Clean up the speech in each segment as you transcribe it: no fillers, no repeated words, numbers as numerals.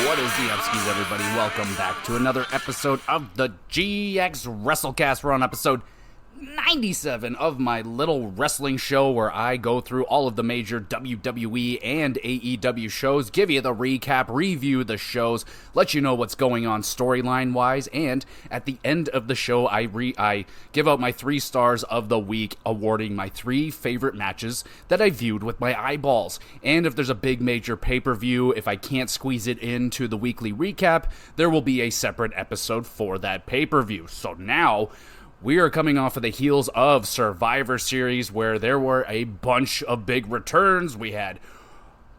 What is the Upskis, everybody? Welcome back to another episode of the GXWrestleCast. We're on episode 97 of my little wrestling show where I go through all of the major WWE and AEW shows, give you the recap, review the shows, let you know what's going on storyline-wise, and at the end of the show, I give out my 3 stars of the week, awarding my 3 favorite matches that I viewed with my eyeballs. And if there's a big major pay-per-view, if I can't squeeze it into the weekly recap, there will be a separate episode for that pay-per-view. So now, we are coming off of the heels of Survivor Series, where there were a bunch of big returns. We had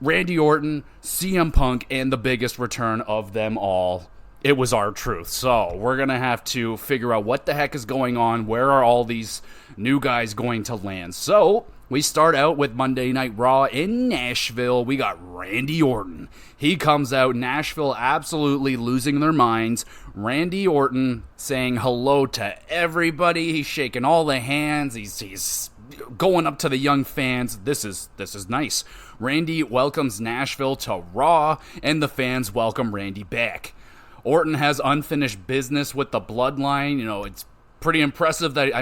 Randy Orton, CM Punk, and the biggest return of them all, it was R-Truth. So we're going to have to figure out what the heck is going on. Where are all these new guys going to land? So we start out with Monday Night Raw in Nashville. We got Randy Orton. He comes out, Nashville absolutely losing their minds. Randy Orton saying hello to everybody. He's shaking all the hands. He's going up to the young fans. This is nice. Randy welcomes Nashville to Raw, and the fans welcome Randy back. Orton has unfinished business with the Bloodline. It's pretty impressive that,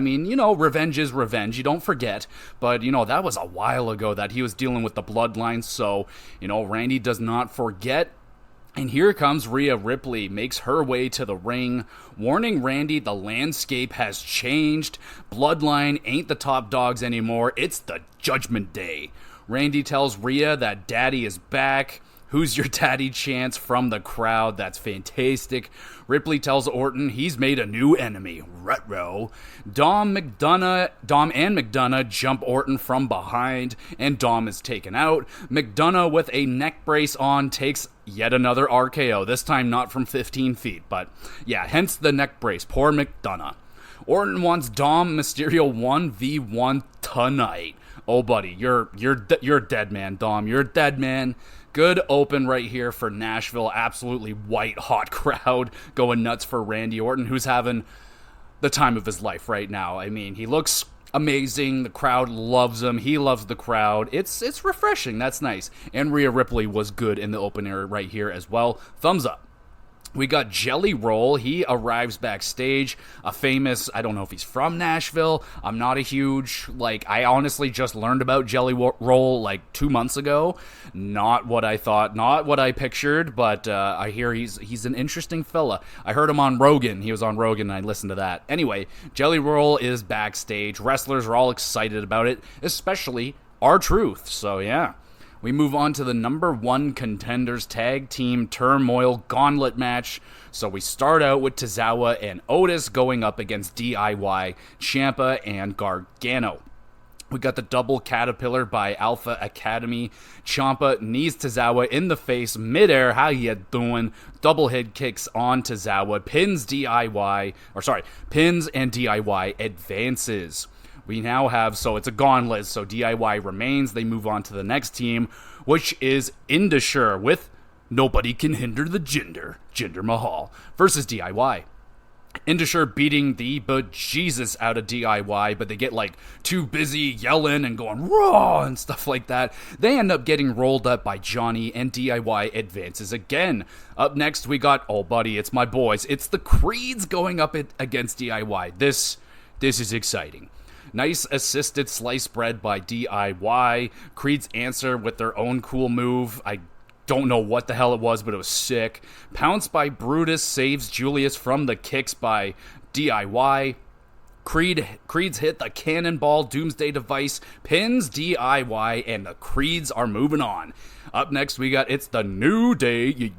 revenge is revenge. You don't forget. But, that was a while ago that he was dealing with the Bloodline. So, Randy does not forget. And here comes Rhea Ripley, makes her way to the ring, warning Randy the landscape has changed. Bloodline ain't the top dogs anymore. It's the Judgment Day. Randy tells Rhea that Daddy is back. Who's your daddy chance from the crowd? That's fantastic. Ripley tells Orton he's made a new enemy. Retro. Dom and McDonough jump Orton from behind, and Dom is taken out. McDonough with a neck brace on takes yet another RKO. This time not from 15 feet, but yeah, hence the neck brace. Poor McDonough. Orton wants Dom Mysterio 1v1 tonight. Oh, buddy, you're dead, man, Dom. You're dead, man. Good open right here for Nashville. Absolutely white hot crowd going nuts for Randy Orton, who's having the time of his life right now. He looks amazing. The crowd loves him. He loves the crowd. It's refreshing. That's nice. And Rhea Ripley was good in the opener right here as well. Thumbs up. We got Jelly Roll. He arrives backstage. A famous, I don't know if he's from Nashville. I'm not a huge, I honestly just learned about Jelly Roll 2 months ago. Not what I thought, not what I pictured, but I hear he's an interesting fella. I heard him on Rogan. He was on Rogan, and I listened to that. Anyway, Jelly Roll is backstage. Wrestlers are all excited about it, especially R-Truth. So, yeah. We move on to the number 1 contenders tag team turmoil gauntlet match. So we start out with Tozawa and Otis going up against DIY, Ciampa, and Gargano. We got the double caterpillar by Alpha Academy. Ciampa knees Tozawa in the face midair. How you doing? Double head kicks on Tozawa. Pins and DIY advances. We now have, so it's a gauntlet, so DIY remains. They move on to the next team, which is Indusher with Nobody Can Hinder the Jinder Mahal, versus DIY. Indusher beating the bejesus out of DIY, but they get too busy yelling and going raw and stuff like that. They end up getting rolled up by Johnny, and DIY advances again. Up next, we got, oh buddy, it's my boys. It's the Creeds going up against DIY. This is exciting. Nice assisted sliced bread by DIY. Creeds answer with their own cool move. I don't know what the hell it was, but it was sick. Pounce by Brutus saves Julius from the kicks by DIY. Creeds hit the cannonball doomsday device, pins DIY, and the Creeds are moving on. Up next, we got It's the New Day.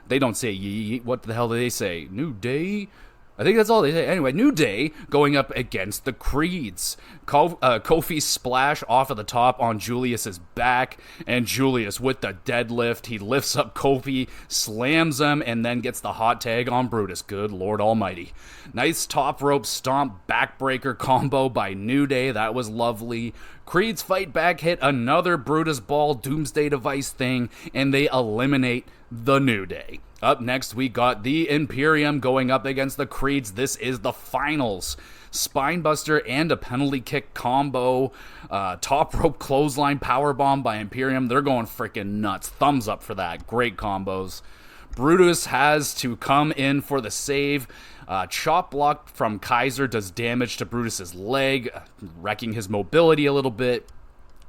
They don't say yee. What the hell do they say? New Day? I think that's all they say. Anyway, New Day going up against the Creeds. Kofi splash off of the top on Julius's back, and Julius with the deadlift. He lifts up Kofi, slams him, and then gets the hot tag on Brutus. Good Lord Almighty. Nice top rope stomp backbreaker combo by New Day. That was lovely. Creeds fight back, hit another Brutus ball doomsday device thing, and they eliminate the New Day. Up next, we got the Imperium going up against the Creeds. This is the finals. Spinebuster and a penalty kick combo. Top rope clothesline powerbomb by Imperium. They're going freaking nuts. Thumbs up for that. Great combos. Brutus has to come in for the save. Chop block from Kaiser does damage to Brutus's leg, wrecking his mobility a little bit.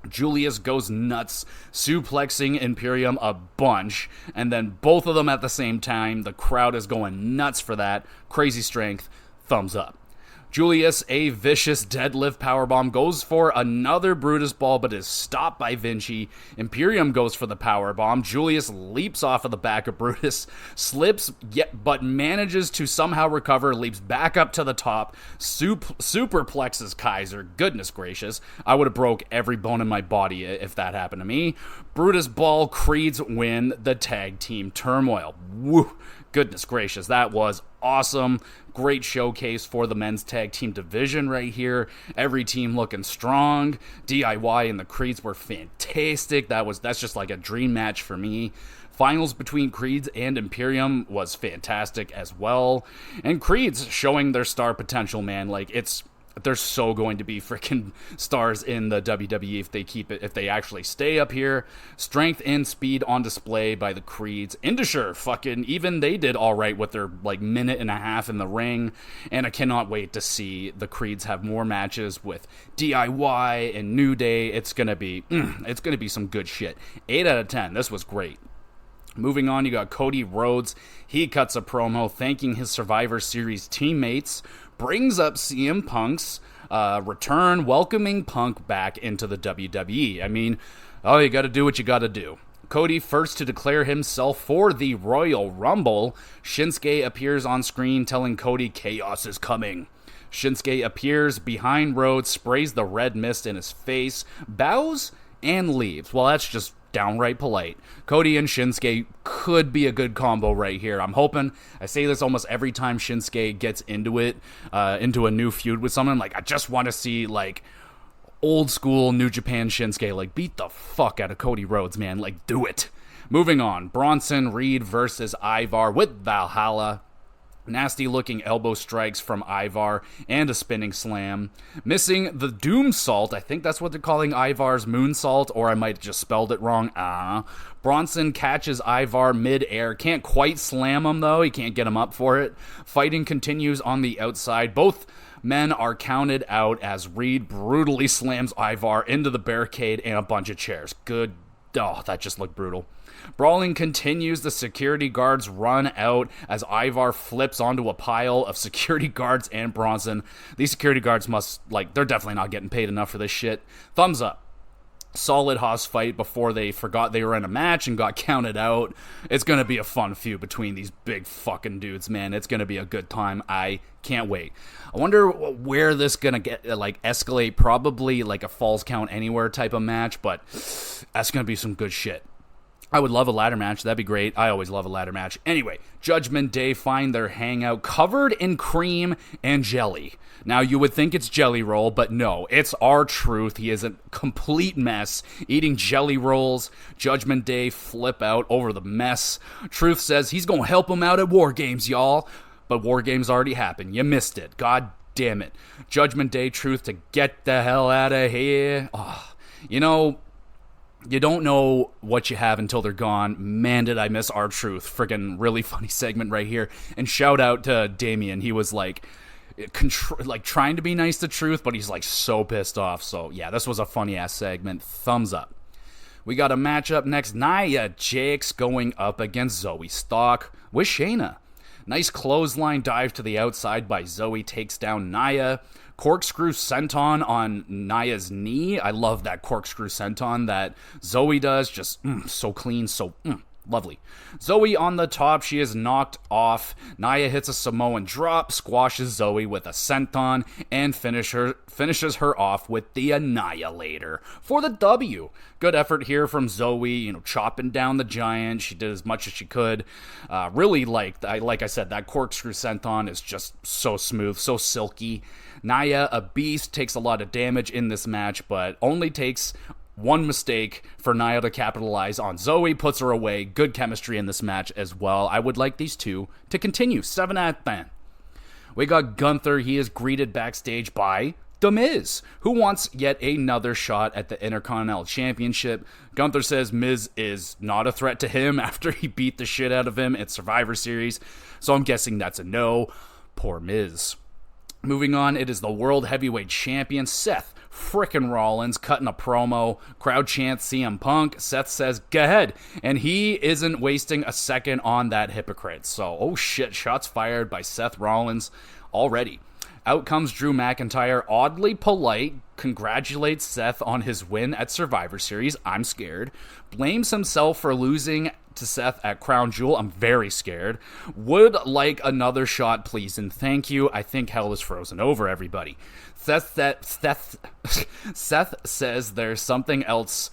Julius goes nuts, suplexing Imperium a bunch, and then both of them at the same time. The crowd is going nuts for that. Crazy strength. Thumbs up. Julius, a vicious deadlift powerbomb, goes for another Brutus ball, but is stopped by Vinci. Imperium goes for the powerbomb. Julius leaps off of the back of Brutus, slips, but manages to somehow recover, leaps back up to the top, superplexes Kaiser. Goodness gracious. I would have broke every bone in my body if that happened to me. Brutus ball, Creeds win the tag team turmoil. Woo! Goodness gracious, that was awesome. Great showcase for the men's tag team division right here. Every team looking strong. DIY and the Creeds were fantastic. That's just like a dream match for me. Finals between Creeds and Imperium was fantastic as well. And Creeds showing their star potential, man. They're so going to be freaking stars in the WWE if they actually stay up here. Strength and speed on display by the Creeds. Indusher, even they did all right with their minute and a half in the ring. And I cannot wait to see the Creeds have more matches with DIY and New Day. It's gonna be some good shit. 8 out of 10. This was great. Moving on, you got Cody Rhodes. He cuts a promo thanking his Survivor Series teammates, brings up CM Punk's return, welcoming Punk back into the WWE. I mean, you got to do what you got to do. Cody first to declare himself for the Royal Rumble. Shinsuke appears on screen telling Cody chaos is coming. Shinsuke appears behind Rhodes, sprays the red mist in his face, bows, and leaves. Well, that's just downright polite. Cody and Shinsuke could be a good combo right here. I'm hoping. I say this almost every time Shinsuke gets into a new feud with someone. I just want to see old school New Japan Shinsuke beat the fuck out of Cody Rhodes, man. Do it. Moving on. Bronson Reed versus Ivar with Valhalla. Nasty looking elbow strikes from Ivar and a spinning slam. Missing the Doom Salt. I think that's what they're calling Ivar's moonsault, or I might have just spelled it wrong. Bronson catches Ivar mid-air. Can't quite slam him though. He can't get him up for it. Fighting continues on the outside. Both men are counted out as Reed brutally slams Ivar into the barricade and a bunch of chairs. That just looked brutal. Brawling continues. The security guards run out as Ivar flips onto a pile of security guards and Bronson. These security guards they're definitely not getting paid enough for this shit. Thumbs up. Solid hoss fight before they forgot they were in a match and got counted out. It's going to be a fun feud between these big fucking dudes, man. It's going to be a good time. I can't wait. I wonder where this going to get, escalate. Probably a Falls Count Anywhere type of match, but that's going to be some good shit. I would love a ladder match. That'd be great. I always love a ladder match. Anyway, Judgment Day find their hangout covered in cream and jelly. Now, you would think it's Jelly Roll, but no, it's R-Truth. He is a complete mess, eating jelly rolls. Judgment Day flip out over the mess. Truth says he's going to help him out at War Games, y'all. But War Games already happened. You missed it. God damn it. Judgment Day, Truth to get the hell out of here. You don't know what you have until they're gone. Man, did I miss R-Truth. Friggin' really funny segment right here. And shout out to Damien. He was trying to be nice to Truth, but he's so pissed off. So yeah, this was a funny ass segment. Thumbs up. We got a matchup next. Nia Jax going up against Zoe Stark with Shayna. Nice clothesline dive to the outside by Zoe, takes down Nia. Corkscrew senton on Nia's knee. I love that corkscrew senton that Zoe does. Just so clean, so lovely. Zoe on the top. She is knocked off. Nia hits a Samoan drop, squashes Zoe with a senton, and finishes her off with the Annihilator for the W. Good effort here from Zoe, chopping down the giant. She did as much as she could. Really like I said, that corkscrew senton is just so smooth, so silky. Nia, a beast, takes a lot of damage in this match, but only takes one mistake for Nia to capitalize on. Zoe puts her away. Good chemistry in this match as well. I would like these two to continue. 7 out of 10. We got Gunther. He is greeted backstage by The Miz, who wants yet another shot at the Intercontinental Championship. Gunther says Miz is not a threat to him after he beat the shit out of him at Survivor Series, so I'm guessing that's a no. Poor Miz. Moving on, it is the World Heavyweight Champion, Seth frickin' Rollins, cutting a promo. Crowd chants CM Punk. Seth says, go ahead. And he isn't wasting a second on that hypocrite. So, oh shit, shots fired by Seth Rollins already. Out comes Drew McIntyre, oddly polite, congratulates Seth on his win at Survivor Series. I'm scared. Blames himself for losing to Seth at Crown Jewel. I'm very scared. Would like another shot, please, and thank you. I think hell is frozen over, everybody. Seth says there's something else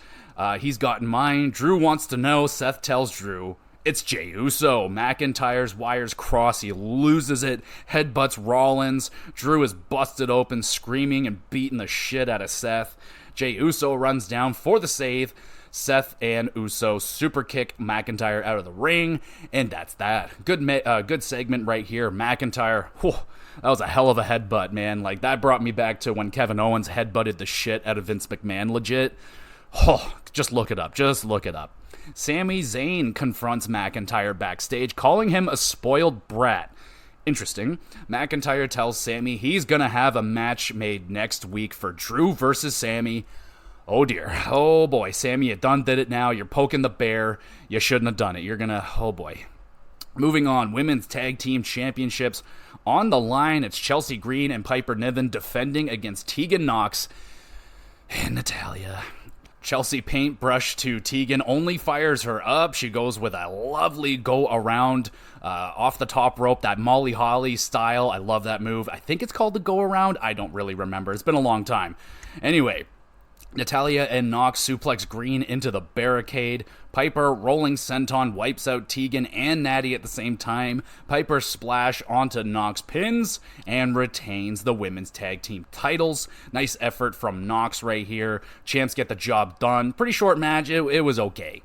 he's got in mind. Drew wants to know. Seth tells Drew it's Jey Uso. McIntyre's wires cross. He loses it. Headbutts Rollins. Drew is busted open, screaming and beating the shit out of Seth. Jey Uso runs down for the save. Seth and Uso super kick McIntyre out of the ring, and that's that. Good segment right here. McIntyre, whew, that was a hell of a headbutt, man. Like, that brought me back to when Kevin Owens headbutted the shit out of Vince McMahon, legit. Oh, just look it up. Just look it up. Sami Zayn confronts McIntyre backstage, calling him a spoiled brat. Interesting. McIntyre tells Sami he's gonna have a match made next week for Drew versus Sami. Oh dear. Oh boy. Sami, you done did it now. You're poking the bear. You shouldn't have done it. You're gonna... Oh boy. Moving on. Women's Tag Team Championships. On the line, it's Chelsea Green and Piper Niven defending against Tegan Nox and Natalya. Chelsea paintbrush to Tegan, only fires her up. She goes with a lovely go around off the top rope, that Molly Holly style. I love that move. I think it's called the go around. I don't really remember. It's been a long time. Anyway, Natalya and Nox suplex Green into the barricade. Piper rolling senton wipes out Tegan and Natty at the same time. Piper splash onto Nox, pins and retains the women's tag team titles. Nice effort from Nox right here. Champs get the job done. Pretty short match. It was okay.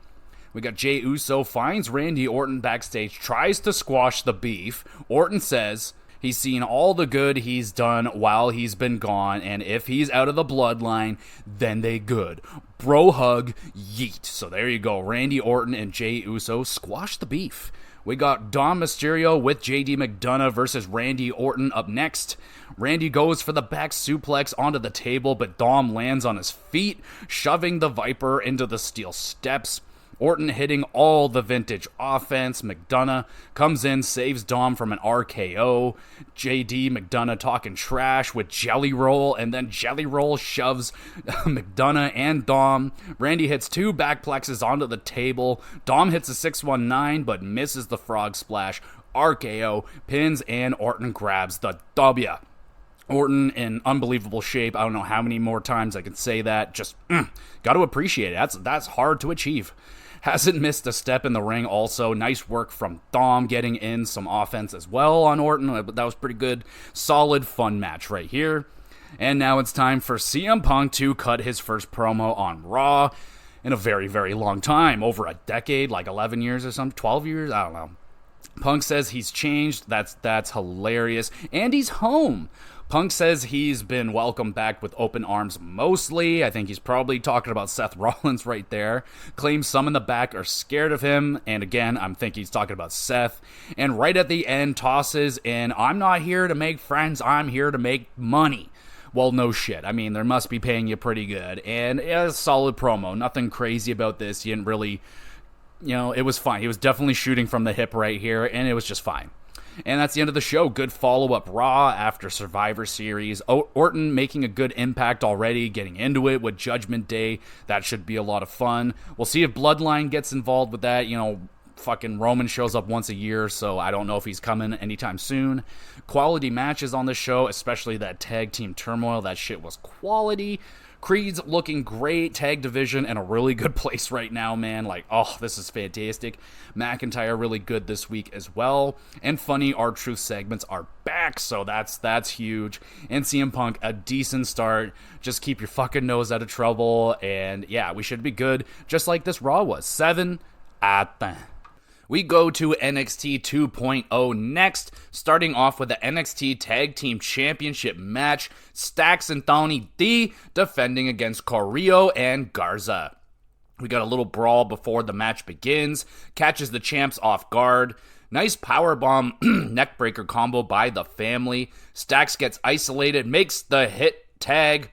We got Jey Uso finds Randy Orton backstage, tries to squash the beef. Orton says he's seen all the good he's done while he's been gone, and if he's out of the bloodline, then they good. Bro hug, yeet. So there you go. Randy Orton and Jey Uso squash the beef. We got Dom Mysterio with JD McDonough versus Randy Orton up next. Randy goes for the back suplex onto the table, but Dom lands on his feet, shoving the Viper into the steel steps. Orton hitting all the vintage offense. McDonough comes in, saves Dom from an RKO. JD McDonough talking trash with Jelly Roll, and then Jelly Roll shoves McDonough and Dom. Randy hits two backplexes onto the table. Dom hits a 619, but misses the frog splash. RKO, pins, and Orton grabs the W. Orton in unbelievable shape. I don't know how many more times I can say that. Just got to appreciate it. That's hard to achieve. Hasn't missed a step in the ring also. Nice work from Dom getting in some offense as well on Orton. That was pretty good. Solid, fun match right here. And now it's time for CM Punk to cut his first promo on Raw in a very, very long time. Over a decade, like 11 years or something. 12 years? I don't know. Punk says he's changed. That's hilarious. And he's home. Punk says he's been welcomed back with open arms mostly. I think he's probably talking about Seth Rollins right there. Claims some in the back are scared of him. And again, I'm thinking he's talking about Seth. And right at the end, tosses in, I'm not here to make friends. I'm here to make money. Well, no shit. I mean, they must be paying you pretty good. And it was a solid promo. Nothing crazy about this. He didn't really, it was fine. He was definitely shooting from the hip right here. And it was just fine. And that's the end of the show. Good follow-up Raw after Survivor Series. Orton making a good impact already, getting into it with Judgment Day. That should be a lot of fun. We'll see if Bloodline gets involved with that. Fucking Roman shows up once a year, so I don't know if he's coming anytime soon. Quality matches on the show, especially that tag team turmoil. That shit was quality. Creed's looking great. Tag division in a really good place right now, man. Like, oh, this is fantastic. McIntyre really good this week as well. And funny R-Truth segments are back, so that's huge. And CM Punk, a decent start. Just keep your fucking nose out of trouble. And yeah, we should be good, just like this Raw was. 7 out of 10. We go to NXT 2.0 next, starting off with the NXT Tag Team Championship match. Stacks and Tony D defending against Carrillo and Garza. We got a little brawl before the match begins, catches the champs off guard. Nice powerbomb neckbreaker combo by the family. Stacks gets isolated, makes the hit tag,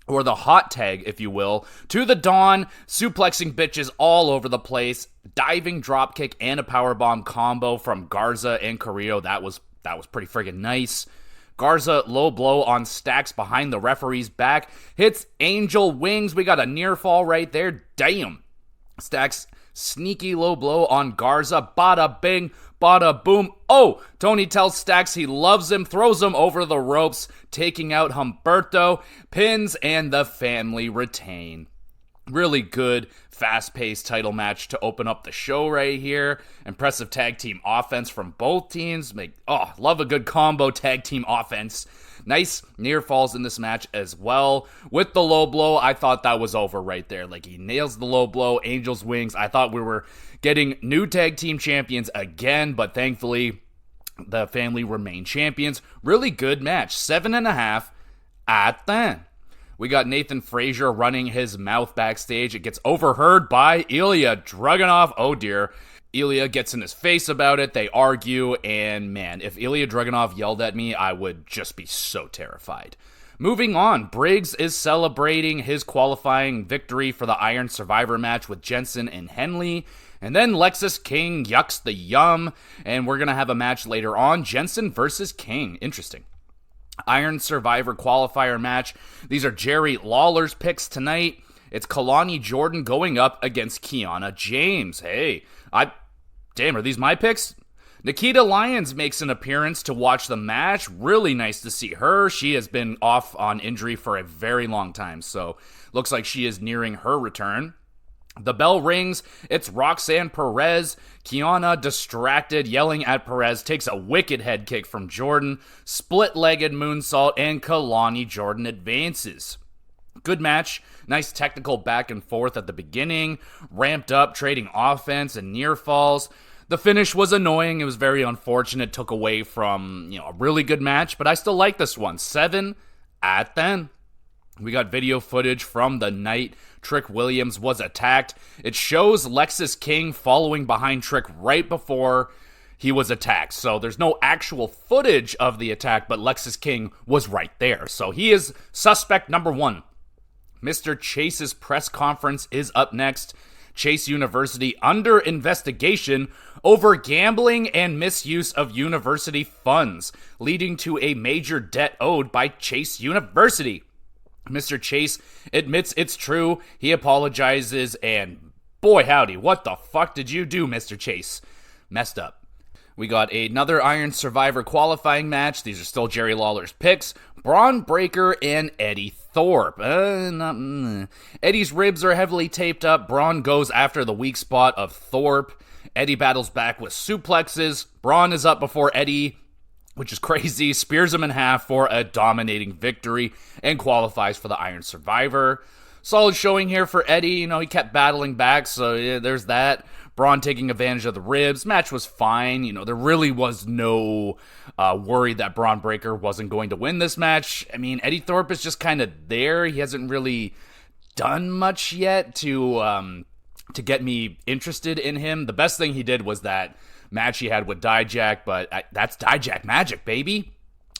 or the hot tag, if you will, to the Dawn, suplexing bitches all over the place. Diving dropkick and a powerbomb combo from Garza and Carrillo. That was pretty friggin' nice. Garza low blow on Stacks behind the referee's back. Hits Angel Wings. We got a near fall right there. Damn. Stacks sneaky low blow on Garza. Bada bing, bada boom. Oh, Tony tells Stacks he loves him. Throws him over the ropes. Taking out Humberto. Pins and the family retain. Really good, fast-paced title match to open up the show right here. Impressive tag team offense from both teams. Love a good combo tag team offense. Nice near falls in this match as well. With the low blow, I thought that was over right there. Like, he nails the low blow, Angel's Wings. I thought we were getting new tag team champions again, but thankfully, the family remain champions. Really good match. 7.5 at 10. We got Nathan Frazier running his mouth backstage. It gets overheard by Ilya Dragunov. Oh dear. Ilya gets in his face about it. They argue. And man, if Ilya Dragunov yelled at me, I would just be so terrified. Moving on, Briggs is celebrating his qualifying victory for the Iron Survivor match with Jensen and Henley. And then Lexis King yucks the yum. And we're going to have a match later on. Jensen versus King. Interesting. Iron Survivor qualifier match. These are Jerry Lawler's picks tonight. It's Kalani Jordan going up against Kiana James. Hey, damn, are these my picks? Nikita Lyons makes an appearance to watch the match. Really nice to see her. She has been off on injury for a very long time, so looks like she is nearing her return. The bell rings. It's Roxanne Perez. Kiana, distracted, yelling at Perez, takes a wicked head kick from Jordan. Split-legged moonsault, and Kalani Jordan advances. Good match. Nice technical back and forth at the beginning. Ramped up, trading offense and near falls. The finish was annoying. It was very unfortunate. Took away from, a really good match, but I still like this one. 7 at 10. We got video footage from the night Trick Williams was attacked. It shows Lexis King following behind Trick right before he was attacked. So there's no actual footage of the attack, but Lexis King was right there. So he is suspect number 1. Mr. Chase's press conference is up next. Chase University under investigation over gambling and misuse of university funds, leading to a major debt owed by Chase University. Mr. Chase admits it's true. He apologizes, and boy howdy, what the fuck did you do, Mr. Chase? Messed up. We got another Iron Survivor qualifying match. These are still Jerry Lawler's picks. Braun Breaker and Eddie Thorpe. Eddie's ribs are heavily taped up. Braun goes after the weak spot of Thorpe. Eddie battles back with suplexes. Braun is up before Eddie, which is crazy, spears him in half for a dominating victory and qualifies for the Iron Survivor. Solid showing here for Eddie. He kept battling back, so yeah, there's that. Braun taking advantage of the ribs. Match was fine. There really was no worry that Braun Breaker wasn't going to win this match. I mean, Eddie Thorpe is just kind of there. He hasn't really done much yet to get me interested in him. The best thing he did was that match he had with Dijak, but that's Dijak magic, baby.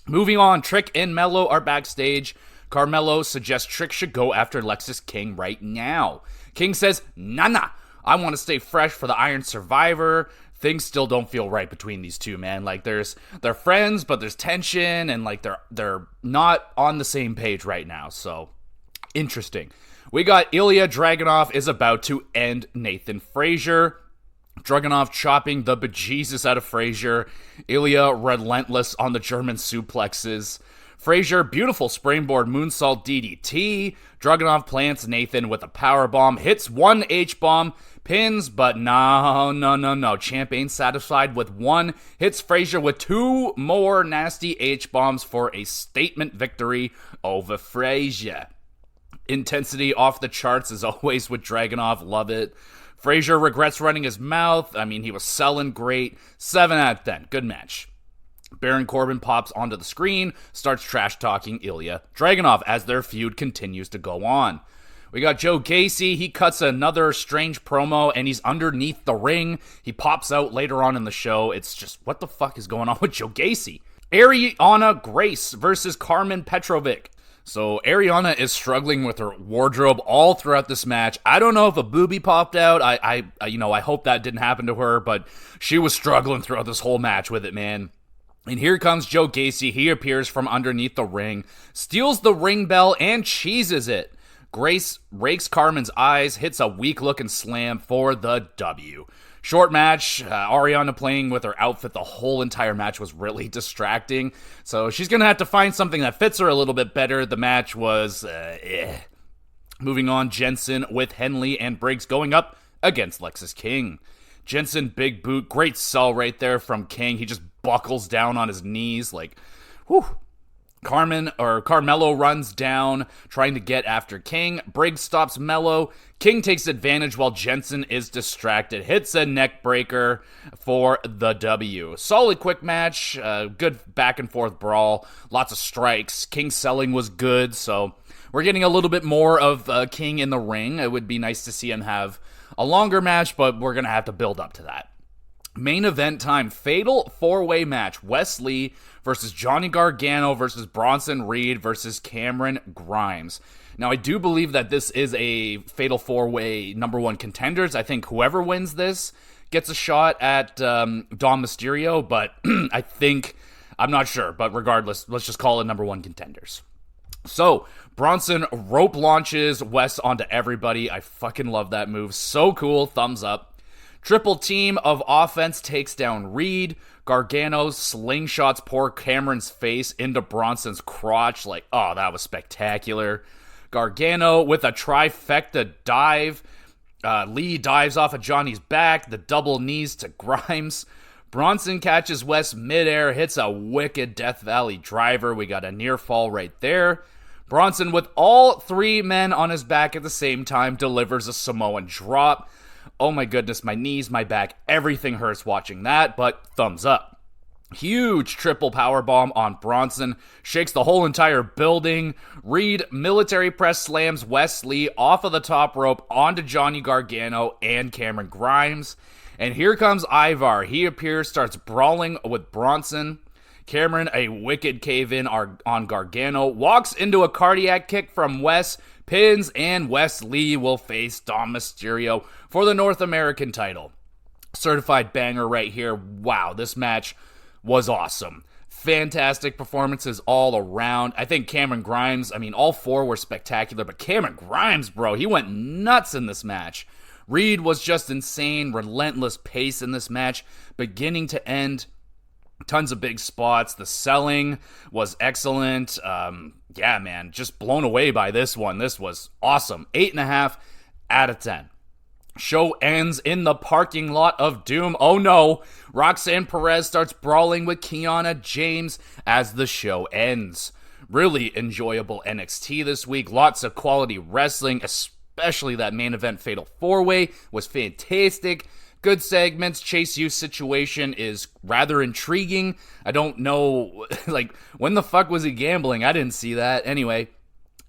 Moving on, Trick and Mello are backstage. Carmelo suggests Trick should go after Lexis King right now. King says, nah, I want to stay fresh for the Iron Survivor. Things still don't feel right between these two, man. Like, they're friends, but there's tension, and like they're not on the same page right now. So, interesting. We got Ilya Dragunov is about to end Nathan Frazier. Dragunov chopping the bejesus out of Frazier. Ilya relentless on the German suplexes. Frazier, beautiful springboard moonsault DDT. Dragunov plants Nathan with a powerbomb. Hits one H-bomb. Pins, but no. Champ ain't satisfied with one. Hits Frazier with 2 more nasty H-bombs for a statement victory over Frazier. Intensity off the charts as always with Dragunov. Love it. Frazier regrets running his mouth. I mean, he was selling great. 7 out of 10. Good match. Baron Corbin pops onto the screen, starts trash-talking Ilya Dragunov as their feud continues to go on. We got Joe Gacy. He cuts another strange promo, and he's underneath the ring. He pops out later on in the show. It's just, what the fuck is going on with Joe Gacy? Ariana Grace versus Carmen Petrovic. So Ariana is struggling with her wardrobe all throughout this match. I don't know if a boobie popped out. I hope that didn't happen to her, but she was struggling throughout this whole match with it, man. And here comes Joe Gacy. He appears from underneath the ring, steals the ring bell, and cheeses it. Grace rakes Carmen's eyes, hits a weak-looking slam for the W. Short match. Ariana playing with her outfit the whole entire match was really distracting. So she's going to have to find something that fits her a little bit better. The match was, Moving on, Jensen with Henley and Briggs going up against Lexis King. Jensen, big boot, great sell right there from King. He just buckles down on his knees like, whew. Carmelo runs down, trying to get after King. Briggs stops Mello. King takes advantage while Jensen is distracted. Hits a neck breaker for the W. Solid quick match. Good back and forth brawl. Lots of strikes. King's selling was good, so we're getting a little bit more of King in the ring. It would be nice to see him have a longer match, but we're going to have to build up to that. Main event time, fatal 4-way match. Wes Lee versus Johnny Gargano versus Bronson Reed versus Cameron Grimes. Now, I do believe that this is a fatal 4-way number 1 contenders. I think whoever wins this gets a shot at Dom Mysterio, but I'm not sure. But regardless, let's just call it number 1 contenders. So, Bronson rope launches Wes onto everybody. I fucking love that move. So cool. Thumbs up. Triple team of offense takes down Reed. Gargano slingshots poor Cameron's face into Bronson's crotch. Like, oh, that was spectacular. Gargano with a trifecta dive. Lee dives off of Johnny's back. The double knees to Grimes. Bronson catches Wes midair, hits a wicked Death Valley driver. We got a near fall right there. Bronson, with all 3 men on his back at the same time, delivers a Samoan drop. Oh my goodness, my knees, my back, everything hurts watching that, but thumbs up. Huge triple powerbomb on Bronson, shakes the whole entire building. Reed military press slams Wes Lee off of the top rope onto Johnny Gargano and Cameron Grimes. And here comes Ivar. He appears, starts brawling with Bronson. Cameron, a wicked cave-in on Gargano, walks into a cardiac kick from Wes, pins, and Wes Lee will face Dom Mysterio for the North American title. Certified banger right here. Wow, this match was awesome. Fantastic performances all around. I think Cameron Grimes, all 4 were spectacular, but Cameron Grimes, bro, he went nuts in this match. Reed was just insane, relentless pace in this match, beginning to end. Tons of big spots. The selling was excellent. Yeah, man, just blown away by this one. This was awesome. 8.5 out of 10. Show ends in the parking lot of doom. Oh no, Roxanne Perez starts brawling with Kiana James as the show ends. Really enjoyable NXT this week. Lots of quality wrestling, especially that main event Fatal 4-Way was fantastic. Good segments. Chase U situation is rather intriguing. I don't know, when the fuck was he gambling? I didn't see that. Anyway,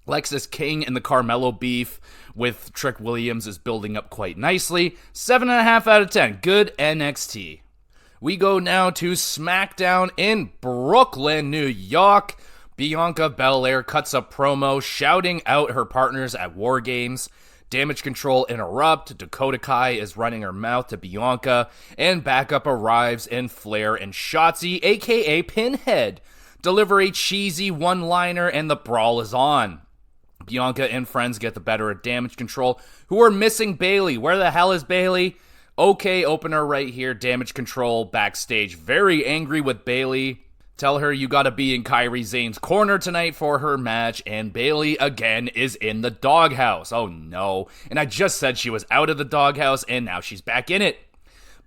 Lexis King and the Carmelo beef with Trick Williams is building up quite nicely. 7.5 out of 10. Good NXT. We go now to SmackDown in Brooklyn, New York. Bianca Belair cuts a promo shouting out her partners at War Games. Damage Control interrupt. Dakota Kai is running her mouth to Bianca. And backup arrives in Flair and Shotzi, aka Pinhead. Deliver a cheesy one-liner and the brawl is on. Bianca and friends get the better of Damage Control, who are missing Bayley. Where the hell is Bayley? Okay, opener right here. Damage Control backstage, very angry with Bayley. Tell her you gotta be in Kairi Zane's corner tonight for her match, and Bayley again is in the doghouse. Oh no. And I just said she was out of the doghouse, and now she's back in it.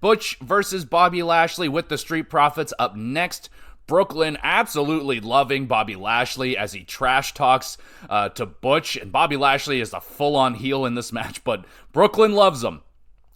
Butch versus Bobby Lashley with the Street Profits up next. Brooklyn absolutely loving Bobby Lashley as he trash talks to Butch, and Bobby Lashley is a full-on heel in this match, but Brooklyn loves him.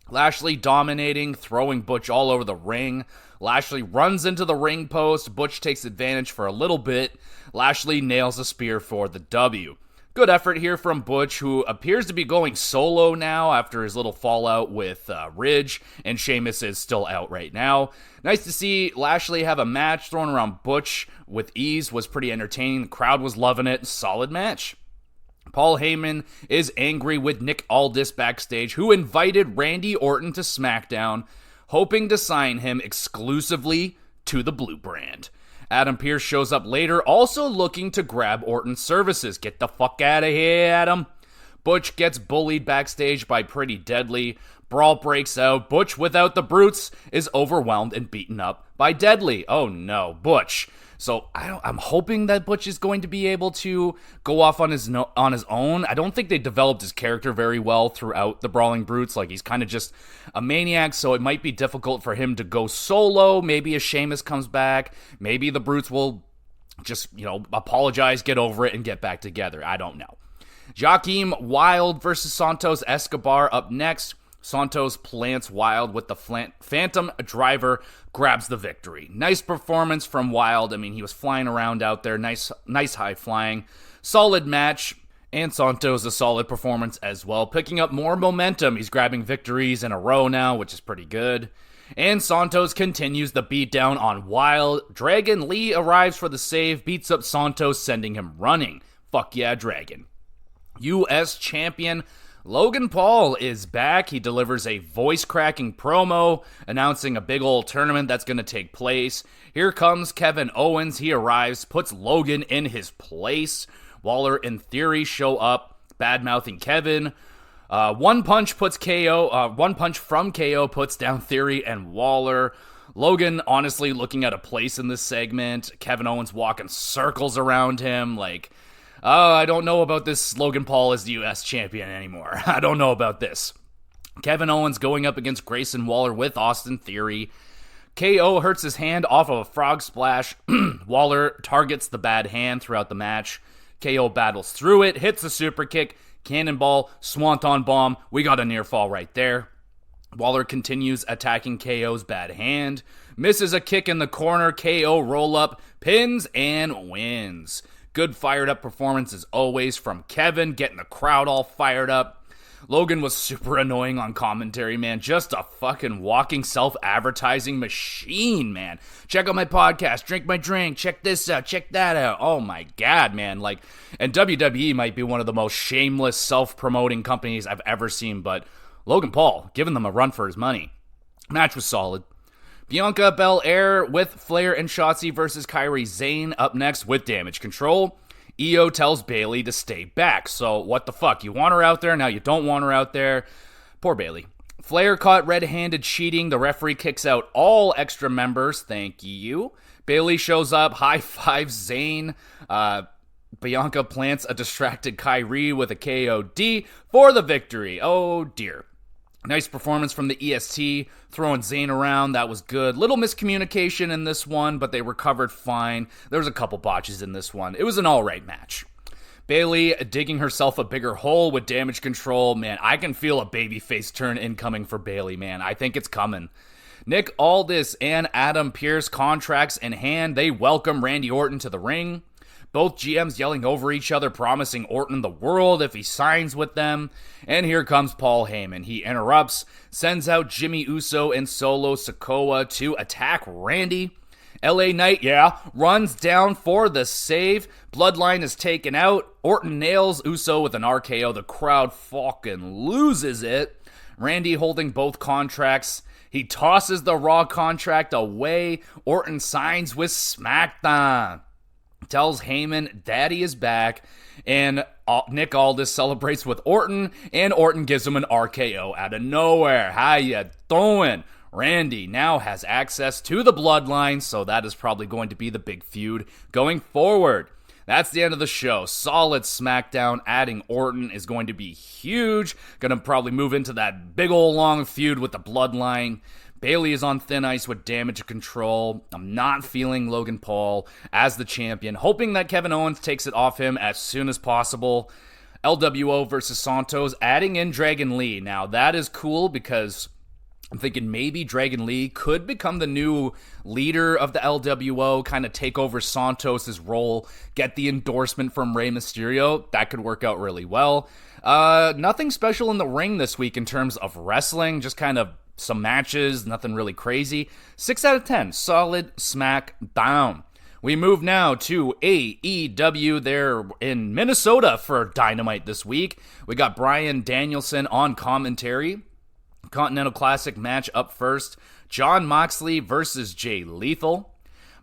Lashley dominating, throwing Butch all over the ring. Lashley runs into the ring post. Butch takes advantage for a little bit. Lashley nails a spear for the W. Good effort here from Butch, who appears to be going solo now after his little fallout with Ridge, and Sheamus is still out right now. Nice to see Lashley have a match thrown around Butch with ease. Was pretty entertaining. The crowd was loving it. Solid match. Paul Heyman is angry with Nick Aldis backstage, who invited Randy Orton to SmackDown, hoping to sign him exclusively to the Blue Brand. Adam Pearce shows up later, also looking to grab Orton's services. Get the fuck out of here, Adam. Butch gets bullied backstage by Pretty Deadly. Brawl breaks out. Butch, without the brutes, is overwhelmed and beaten up by Deadly. Oh no, Butch. So I'm hoping that Butch is going to be able to go off on his own. I don't think they developed his character very well throughout the Brawling Brutes. Like, he's kind of just a maniac, so it might be difficult for him to go solo. Maybe a Sheamus comes back. Maybe the Brutes will just, apologize, get over it, and get back together. I don't know. Joaquin Wilde versus Santos Escobar up next. Santos plants Wilde with the Phantom Driver, grabs the victory. Nice performance from Wilde. I mean, he was flying around out there. Nice high flying. Solid match. And Santos, a solid performance as well. Picking up more momentum. He's grabbing victories in a row now, which is pretty good. And Santos continues the beatdown on Wilde. Dragon Lee arrives for the save, beats up Santos, sending him running. Fuck yeah, Dragon. U.S. Champion Logan Paul is back. He delivers a voice-cracking promo announcing a big old tournament that's going to take place. Here comes Kevin Owens. He arrives, puts Logan in his place. Waller and Theory show up, bad-mouthing Kevin. One punch from KO puts down Theory and Waller. Logan honestly looking at a place in this segment. Kevin Owens walking circles around him like, oh, I don't know about this Logan Paul as the U.S. champion anymore. I don't know about this. Kevin Owens going up against Grayson Waller with Austin Theory. KO hurts his hand off of a frog splash. Waller targets the bad hand throughout the match. KO battles through it, hits a super kick, cannonball, swanton bomb. We got a near fall right there. Waller continues attacking KO's bad hand. Misses a kick in the corner. KO roll up, pins, and wins. Good fired up performance as always from Kevin, getting the crowd all fired up. Logan was super annoying on commentary, man. Just a fucking walking self-advertising machine, man. Check out my podcast, drink my drink, check this out, check that out. Oh my god, man. And WWE might be one of the most shameless self-promoting companies I've ever seen, but Logan Paul, giving them a run for his money. Match was solid. Bianca Belair with Flair and Shotzi versus Kairi Sane up next with Damage Control. Io tells Bayley to stay back. So what the fuck? You want her out there, now you don't want her out there. Poor Bayley. Flair caught red-handed cheating. The referee kicks out all extra members. Thank you. Bayley shows up, high fives Zayn. Bianca plants a distracted Kairi with a KOD for the victory. Oh dear. Nice performance from the EST, throwing Zayn around. That was good. Little miscommunication in this one, but they recovered fine. There was a couple botches in this one. It was an alright match. Bayley digging herself a bigger hole with Damage Control. Man, I can feel a babyface turn incoming for Bayley, man. I think it's coming. Nick Aldis and Adam Pearce, contracts in hand. They welcome Randy Orton to the ring. Both GMs yelling over each other, promising Orton the world if he signs with them. And here comes Paul Heyman. He interrupts, sends out Jimmy Uso and Solo Sikoa to attack Randy. LA Knight, runs down for the save. Bloodline is taken out. Orton nails Uso with an RKO. The crowd fucking loses it. Randy holding both contracts. He tosses the Raw contract away. Orton signs with SmackDown. Tells Heyman Daddy is back, and Nick Aldis celebrates with Orton, and Orton gives him an RKO out of nowhere. How ya doing? Randy now has access to the Bloodline, so that is probably going to be the big feud going forward. That's the end of the show. Solid SmackDown. Adding Orton is going to be huge. Going to probably move into that big old long feud with the Bloodline. Bayley is on thin ice with Damage Control. I'm not feeling Logan Paul as the champion. Hoping that Kevin Owens takes it off him as soon as possible. LWO versus Santos. Adding in Dragon Lee. Now, that is cool because I'm thinking maybe Dragon Lee could become the new leader of the LWO, kind of take over Santos' role, get the endorsement from Rey Mysterio. That could work out really well. Nothing special in the ring this week in terms of wrestling, just kind of some matches, nothing really crazy. 6 out of 10, solid SmackDown. We move now to AEW. They're in Minnesota for Dynamite this week. We got Bryan Danielson on commentary. Continental Classic match up first. Jon Moxley versus Jay Lethal.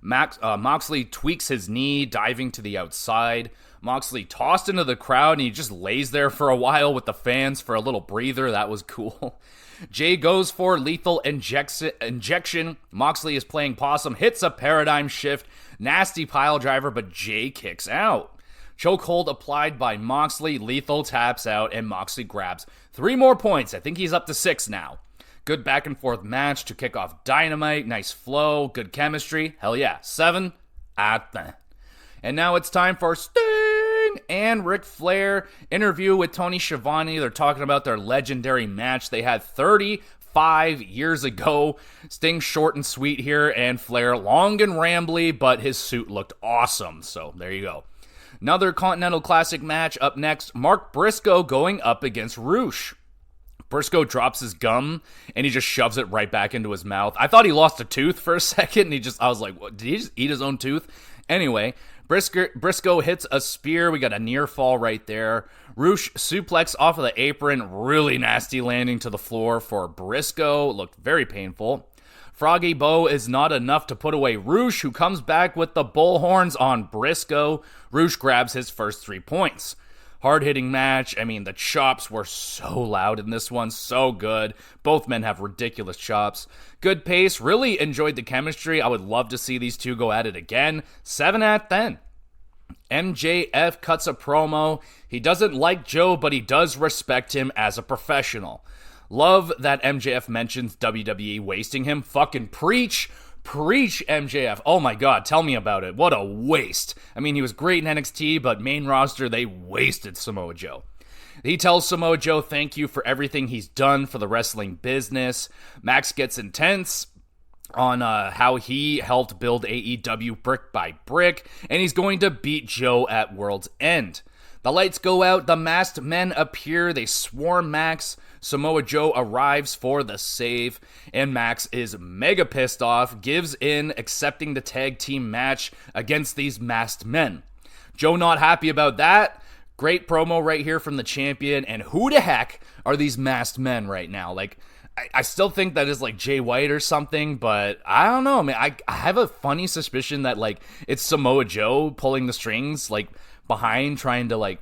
Moxley tweaks his knee, diving to the outside. Moxley tossed into the crowd, and he just lays there for a while with the fans for a little breather. That was cool. Jay goes for lethal injection. Moxley is playing possum, hits a paradigm shift. Nasty pile driver, but Jay kicks out. Chokehold applied by Moxley. Lethal taps out, and Moxley grabs 3 more points. I think he's up to 6 now. Good back and forth match to kick off Dynamite. Nice flow, good chemistry. Hell yeah, 7 out of 10. And now it's time for Sting and Ric Flair. Interview with Tony Schiavone. They're talking about their legendary match they had 35 years ago. Sting short and sweet here, and Flair long and rambly, but his suit looked awesome. So there you go. Another Continental Classic match up next. Mark Briscoe going up against Roosh. Briscoe drops his gum, and he just shoves it right back into his mouth. I thought he lost a tooth for a second, and I was like, what, did he just eat his own tooth? Anyway, Briscoe hits a spear. We got a near fall right there. Roosh suplex off of the apron. Really nasty landing to the floor for Briscoe. Looked very painful. Froggy Bow is not enough to put away Roosh, who comes back with the bullhorns on Briscoe. Roosh grabs his first 3 points. Hard-hitting match. I mean, the chops were so loud in this one. So good. Both men have ridiculous chops. Good pace. Really enjoyed the chemistry. I would love to see these two go at it again. 7 out of 10. MJF cuts a promo. He doesn't like Joe, but he does respect him as a professional. Love that MJF mentions WWE wasting him. Fucking preach, MJF. Oh my god, tell me about it. What a waste. I mean, he was great in NXT, but main roster, they wasted Samoa Joe. He tells Samoa Joe thank you for everything he's done for the wrestling business. Max gets intense on how he helped build AEW brick by brick, and he's going to beat Joe at World's End. The lights go out, the masked men appear, they swarm Max. Samoa Joe arrives for the save, and Max is mega pissed off, gives in, accepting the tag team match against these masked men. Joe not happy about that. Great promo right here from the champion, and who the heck are these masked men right now? Like, I still think that is like Jay White or something, but I don't know, man. I have a funny suspicion that like it's Samoa Joe pulling the strings like behind, trying to like,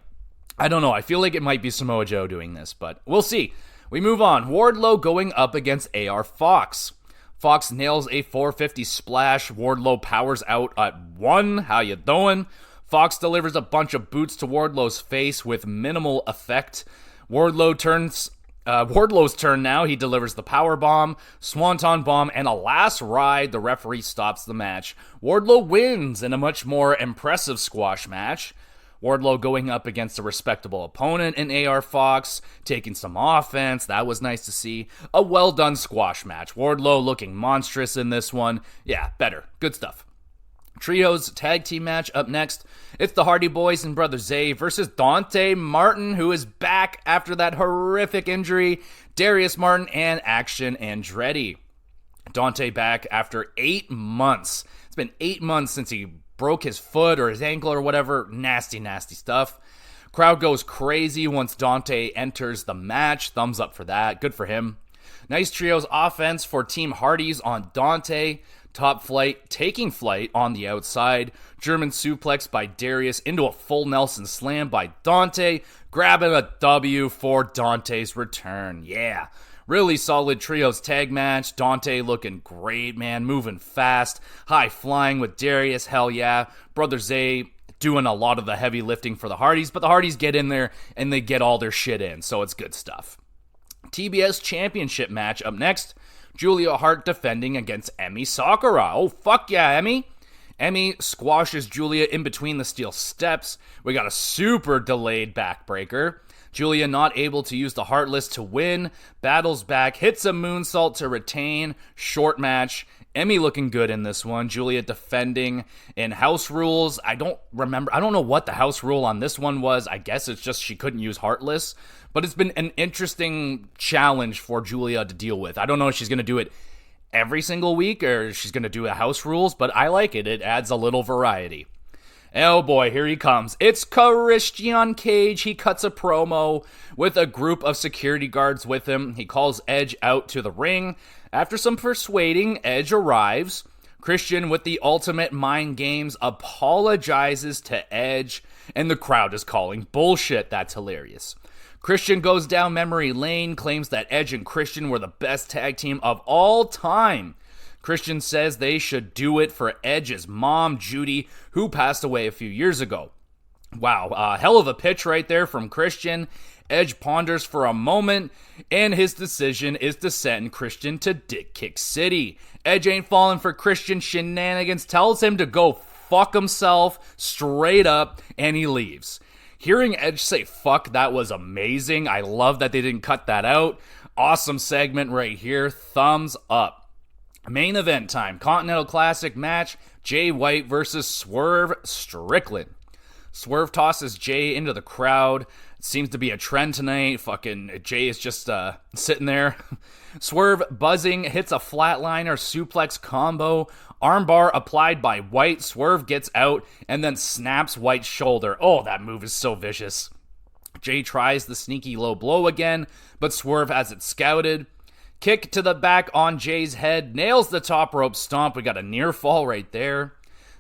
I don't know. I feel like it might be Samoa Joe doing this, but we'll see. We move on. Wardlow going up against AR Fox. Fox nails a 450 splash. Wardlow powers out at 1. How you doing? Fox delivers a bunch of boots to Wardlow's face with minimal effect. Wardlow's turn now. He delivers the power bomb, swanton bomb, and a last ride. The referee stops the match. Wardlow wins in a much more impressive squash match. Wardlow going up against a respectable opponent in AR Fox, taking some offense. That was nice to see. A well-done squash match. Wardlow looking monstrous in this one. Yeah, better. Good stuff. Trios tag team match up next. It's the Hardy Boys and Brother Zay versus Dante Martin, who is back after that horrific injury. Darius Martin and Action Andretti. Dante back after 8 months. It's been 8 months since he broke his foot or his ankle or whatever. Nasty, nasty stuff. Crowd goes crazy once Dante enters the match. Thumbs up for that. Good for him. Nice trios offense for Team Hardys on Dante. Top flight, taking flight on the outside. German suplex by Darius into a full Nelson slam by Dante. Grabbing a W for Dante's return. Yeah. Really solid trios tag match. Dante looking great, man. Moving fast. High flying with Darius. Hell yeah. Brother Zay doing a lot of the heavy lifting for the Hardys, but the Hardys get in there and they get all their shit in, so it's good stuff. TBS Championship match up next. Julia Hart defending against Emi Sakura. Oh, fuck yeah, Emi. Emi squashes Julia in between the steel steps. We got a super delayed backbreaker. Julia not able to use the Heartless to win. Battles back, hits a moonsault to retain. Short match. Emi looking good in this one. Julia defending in house rules. I don't know what the house rule on this one was. I guess it's just she couldn't use Heartless. But it's been an interesting challenge for Julia to deal with. I don't know if she's going to do it every single week or she's going to do a house rules, but I like it. It adds a little variety. Oh boy, here he comes. It's Christian Cage. He cuts a promo with a group of security guards with him. He calls Edge out to the ring. After some persuading, Edge arrives. Christian, with the ultimate mind games, apologizes to Edge, and the crowd is calling bullshit. That's hilarious. Christian goes down memory lane, claims that Edge and Christian were the best tag team of all time. Christian says they should do it for Edge's mom, Judy, who passed away a few years ago. Wow, hell of a pitch right there from Christian. Edge ponders for a moment, and his decision is to send Christian to Dick Kick City. Edge ain't falling for Christian shenanigans, tells him to go fuck himself straight up, and he leaves. Hearing Edge say fuck, that was amazing. I love that they didn't cut that out. Awesome segment right here. Thumbs up. Main event time. Continental Classic match. Jay White versus Swerve Strickland. Swerve tosses Jay into the crowd. It seems to be a trend tonight. Fucking Jay is just sitting there. Swerve buzzing, hits a flatliner suplex combo. Armbar applied by White. Swerve gets out and then snaps White's shoulder. Oh, that move is so vicious. Jay tries the sneaky low blow again, but Swerve has it scouted. Kick to the back on Jay's head. Nails the top rope stomp. We got a near fall right there.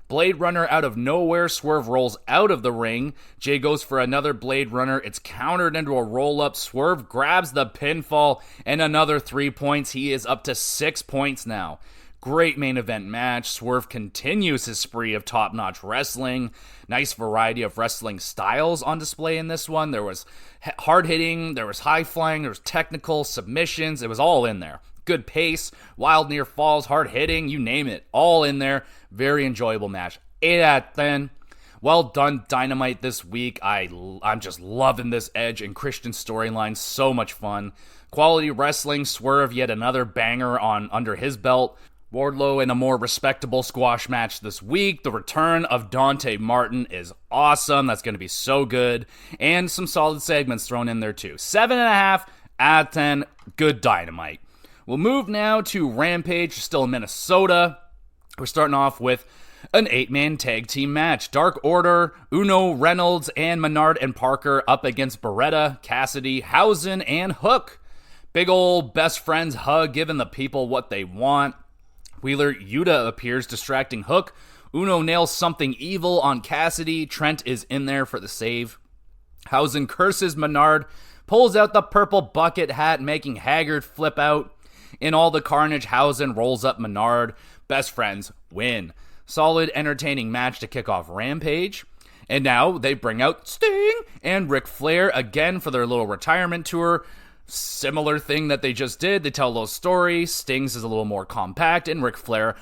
Blade Runner out of nowhere. Swerve rolls out of the ring. Jay goes for another Blade Runner. It's countered into a roll-up. Swerve grabs the pinfall and another 3 points. He is up to 6 points now. Great main event match. Swerve continues his spree of top-notch wrestling. Nice variety of wrestling styles on display in this one. There was hard-hitting, there was high-flying, there was technical, submissions. It was all in there. Good pace, wild near falls, hard-hitting, you name it. All in there. Very enjoyable match. 8 out of 10. Well done, Dynamite, this week. I'm just loving this Edge and Christian storyline. So much fun. Quality wrestling. Swerve, yet another banger under his belt. Wardlow in a more respectable squash match this week. The return of Dante Martin is awesome. That's going to be so good. And some solid segments thrown in there too. 7.5 out of 10. Good Dynamite. We'll move now to Rampage, still in Minnesota. We're starting off with an 8-man tag team match. Dark Order, Uno, Reynolds, and Menard and Parker up against Beretta, Cassidy, Housen, and Hook. Big ol' best friends hug, giving the people what they want. Wheeler Yuta appears, distracting Hook. Uno nails something evil on Cassidy. Trent is in there for the save. Housen curses Menard, pulls out the purple bucket hat, making Haggard flip out. In all the carnage, Housen rolls up Menard. Best friends win. Solid, entertaining match to kick off Rampage. And now they bring out Sting and Ric Flair again for their little retirement tour. Similar thing that they just did. They tell a little story. Sting's is a little more compact, and Ric Flair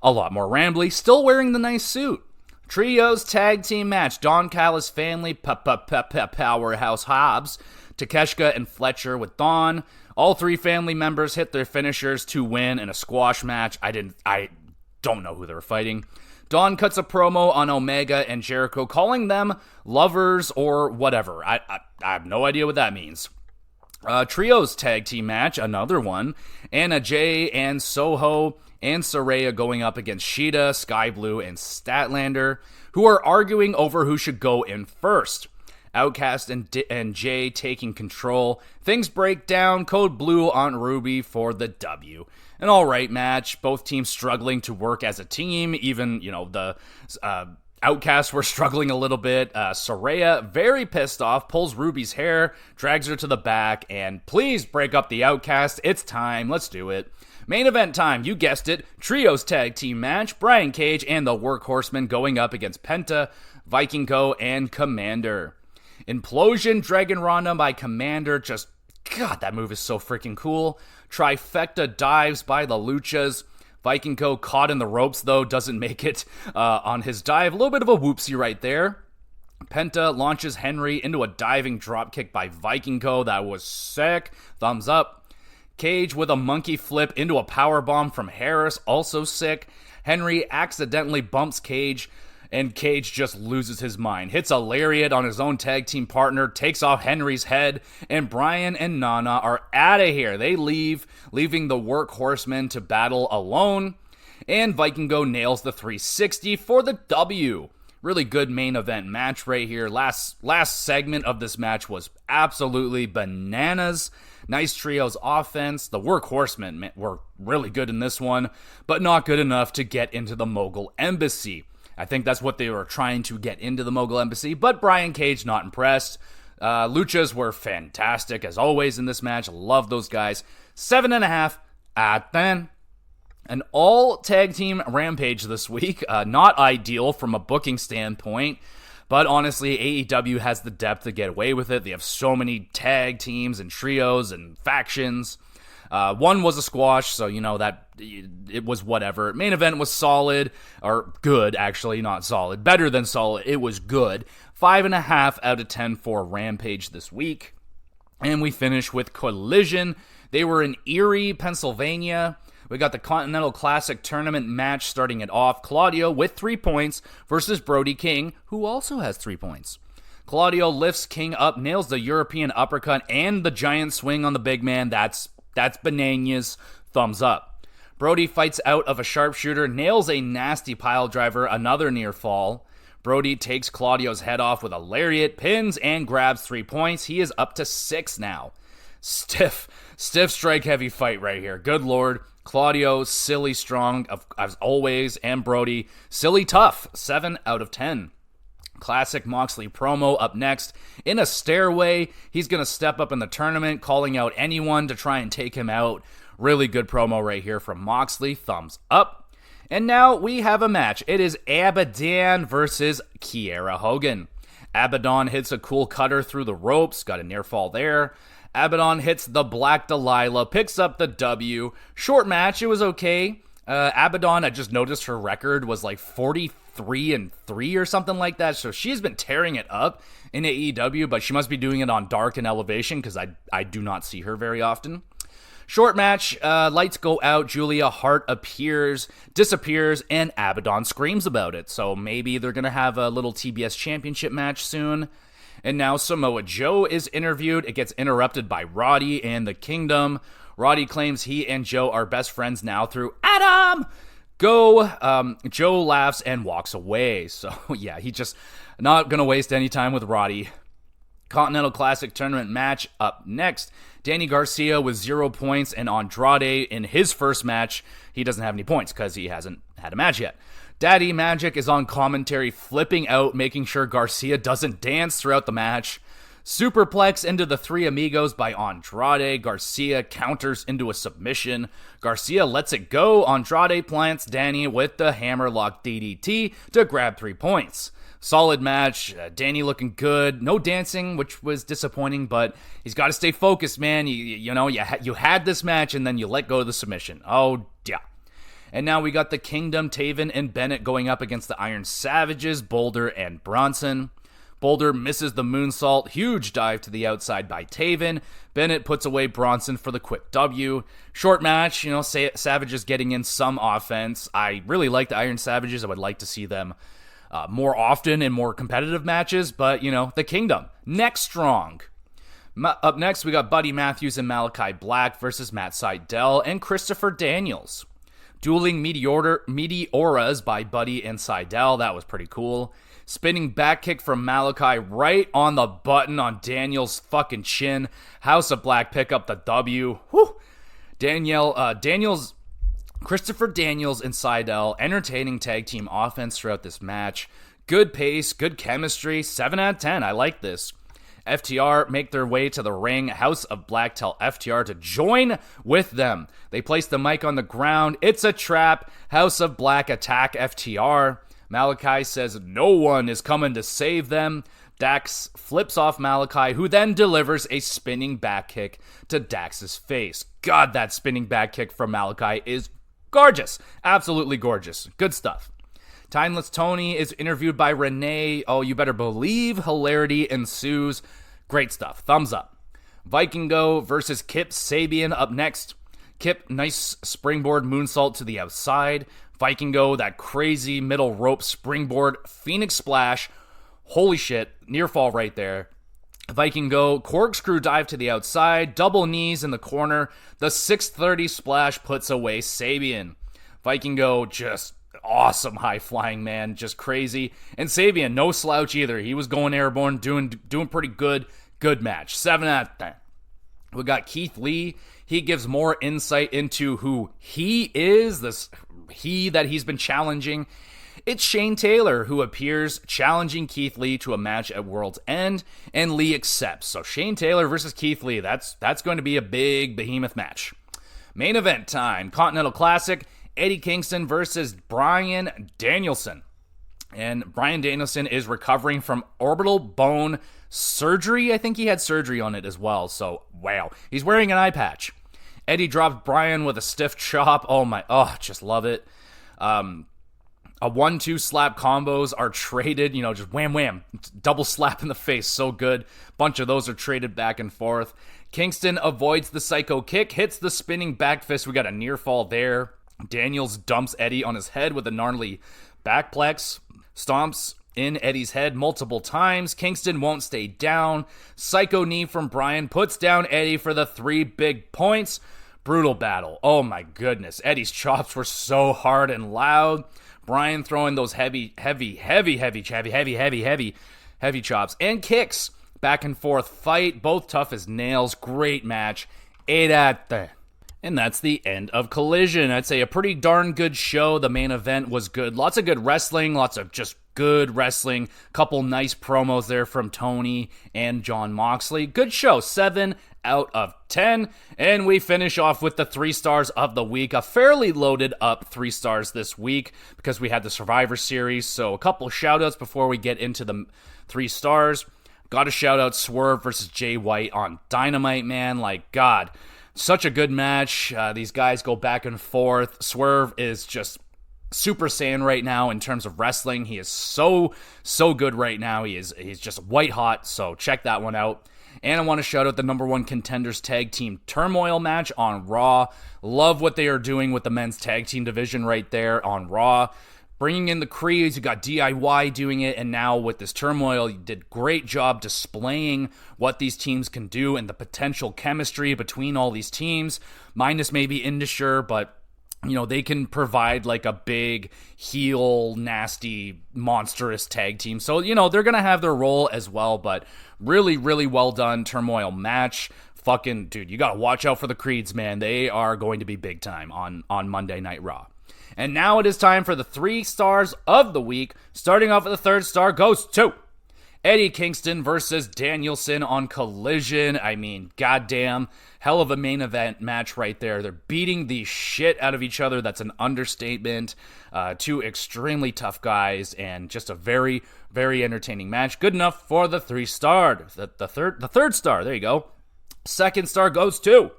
a lot more rambly, still wearing the nice suit. Trios tag team match. Don Callis family, Powerhouse Hobbs, Takeshita and Fletcher with Don. All three family members hit their finishers to win in a squash match. I don't know who they were fighting. Don cuts a promo on Omega and Jericho, calling them lovers or whatever. I have no idea what that means. Trios tag team match, another one. Anna Jay and Soho and Saraya going up against Sheeta, Sky Blue, and Statlander, who are arguing over who should go in first. Outcast and Jay taking control. Things break down. Code Blue on Ruby for the W. An alright match. Both teams struggling to work as a team. Even, the Outcasts were struggling a little bit. Saraya, very pissed off, pulls Ruby's hair, drags her to the back, and please break up the Outcast. It's time. Let's do it. Main event time. You guessed it. Trios tag team match. Brian Cage and the Workhorsemen going up against Penta, Viking Co, and Commander. Implosion Dragon Rana by Commander. Just, God, that move is so freaking cool. Trifecta dives by the Luchas. Viking Co caught in the ropes, though, doesn't make it on his dive. A little bit of a whoopsie right there. Penta launches Henry into a diving dropkick by Viking Co. That was sick. Thumbs up. Cage with a monkey flip into a powerbomb from Harris. Also sick. Henry accidentally bumps Cage, and Cage just loses his mind. Hits a lariat on his own tag team partner, takes off Henry's head, and Brian and Nana are out of here. They leave, leaving the Workhorsemen to battle alone, and Viking Co nails the 360 for the W. Really good main event match right here. Last segment of this match was absolutely bananas. Nice trios offense. The Workhorsemen were really good in this one, but not good enough to get into the Mogul Embassy. I think that's what they were trying to get into the Mogul Embassy, but Brian Cage not impressed. Luchas were fantastic as always in this match. Love those guys. 7.5 out of 10. An all tag team rampage this week. Not ideal from a booking standpoint, but honestly, AEW has the depth to get away with it. They have so many tag teams and trios and factions. One was a squash, so you know that it was whatever. Main event was solid, or good actually, not solid. Better than solid. It was good. 5.5 out of 10 for Rampage this week. And we finish with Collision. They were in Erie, Pennsylvania. We got the Continental Classic Tournament match starting it off. Claudio with 3 points versus Brody King, who also has 3 points. Claudio lifts King up, nails the European uppercut and the giant swing on the big man. That's bananas. Thumbs up. Brody fights out of a sharpshooter, nails a nasty pile driver, another near fall. Brody takes Claudio's head off with a lariat, pins, and grabs 3 points. He is up to 6 now. Stiff strike heavy fight right here. Good lord. Claudio, silly strong, as always, and Brody, silly tough. 7 out of 10. Classic Moxley promo up next. In a stairway, he's going to step up in the tournament, calling out anyone to try and take him out. Really good promo right here from Moxley. Thumbs up. And now we have a match. It is Abaddon versus Kiera Hogan. Abaddon hits a cool cutter through the ropes. Got a near fall there. Abaddon hits the Black Delilah, picks up the W. Short match. It was okay. Abaddon, I just noticed her record was like 43-3 or something like that. So she's been tearing it up in AEW, but she must be doing it on Dark and Elevation because I do not see her very often. Short match, lights go out, Julia Hart disappears, and Abaddon screams about it. So maybe they're going to have a little TBS championship match soon. And now Samoa Joe is interviewed. It gets interrupted by Roddy and the Kingdom. Roddy claims he and Joe are best friends now through Adam. Joe laughs and walks away. So yeah, he just not going to waste any time with Roddy. Continental Classic Tournament match up next. Danny Garcia with 0 points, and Andrade in his first match, he doesn't have any points because he hasn't had a match yet. Daddy Magic is on commentary, flipping out, making sure Garcia doesn't dance throughout the match. Superplex into the Three Amigos by Andrade. Garcia counters into a submission. Garcia lets it go. Andrade plants Danny with the Hammerlock DDT to grab 3 points. Solid match. Danny looking good. No dancing, which was disappointing, but he's got to stay focused, man. You had this match, and then you let go of the submission. Oh, yeah. And now we got the Kingdom, Taven, and Bennett going up against the Iron Savages, Boulder and Bronson. Boulder misses the moonsault. Huge dive to the outside by Taven. Bennett puts away Bronson for the quick W. Short match, Savages getting in some offense. I really like the Iron Savages. I would like to see them more often in more competitive matches, but, the Kingdom. Next strong. Up next, we got Buddy Matthews and Malachi Black versus Matt Sydal and Christopher Daniels. Dueling Meteoras by Buddy and Sydal. That was pretty cool. Spinning back kick from Malachi right on the button on Daniels' fucking chin. House of Black pick up the W. Whew. Christopher Daniels and Sydal, entertaining tag team offense throughout this match. Good pace, good chemistry, 7 out of 10. I like this. FTR make their way to the ring. House of Black tell FTR to join with them. They place the mic on the ground. It's a trap. House of Black attack FTR. Malachi says no one is coming to save them. Dax flips off Malachi, who then delivers a spinning back kick to Dax's face. God, that spinning back kick from Malachi is gorgeous. Absolutely gorgeous. Good stuff. Timeless Tony is interviewed by Renee. Oh, you better believe hilarity ensues. Great stuff. Thumbs up. Vikingo versus Kip Sabian up next. Kip, nice springboard moonsault to the outside. Vikingo, that crazy middle rope springboard Phoenix splash. Holy shit, near fall right there. Vikingo, corkscrew dive to the outside, double knees in the corner. The 630 splash puts away Sabian. Vikingo, just awesome high flying, man, just crazy. And Sabian, no slouch either. He was going airborne, doing pretty good. Good match. 7 out of 10. We got Keith Lee. He gives more insight into who he is, this he that he's been challenging. It's Shane Taylor who appears challenging Keith Lee to a match at World's End, and Lee accepts. So Shane Taylor versus Keith Lee, that's going to be a big behemoth match. Main event time, Continental Classic, Eddie Kingston versus Bryan Danielson. And Bryan Danielson is recovering from orbital bone surgery. I think he had surgery on it as well, so wow. He's wearing an eye patch. Eddie drops Bryan with a stiff chop. Just love it. A 1-2 slap combos are traded, just wham wham, double slap in the face, so good. Bunch of those are traded back and forth. Kingston avoids the psycho kick, hits the spinning back fist. We got a near fall there. Daniels dumps Eddie on his head with a gnarly backplex, stomps in Eddie's head multiple times. Kingston won't stay down. Psycho knee from Bryan puts down Eddie for the 3 big points. Brutal battle. Oh my goodness. Eddie's chops were so hard and loud. Bryan throwing those heavy chops and kicks. Back and forth fight, both tough as nails. Great match. 8 out of 10. And that's the end of Collision. I'd say a pretty darn good show. The main event was good. Lots of good wrestling. Lots of just good wrestling. Couple nice promos there from Tony and Jon Moxley. Good show. 7 out of 10. And we finish off with the 3 stars of the week. A fairly loaded up 3 stars this week because we had the Survivor Series. So a couple shout outs before we get into the 3 stars. Got to shout out Swerve versus Jay White on Dynamite, man. Like, God, such a good match. These guys go back and forth. Swerve is just Super Saiyan right now in terms of wrestling. He is so good right now. He's just white hot. So check that one out. And I want to shout out the number 1 contenders tag team turmoil match on Raw. Love what they are doing with the men's tag team division right there on Raw. Bringing in the Creeds, you got DIY doing it, and now with this turmoil, you did great job displaying what these teams can do and the potential chemistry between all these teams, minus maybe Indusher, but they can provide like a big heel, nasty, monstrous tag team. So, they're going to have their role as well, but really, really well done turmoil match. Fucking, dude, you got to watch out for the Creeds, man. They are going to be big time on Monday Night Raw. And now it is time for the 3 stars of the week. Starting off with the 3rd star goes to Eddie Kingston versus Danielson on Collision. I mean, goddamn, hell of a main event match right there. They're beating the shit out of each other. That's an understatement. 2 extremely tough guys and just a very, very entertaining match. Good enough for the 3 star. The third star, there you go. 2nd star goes to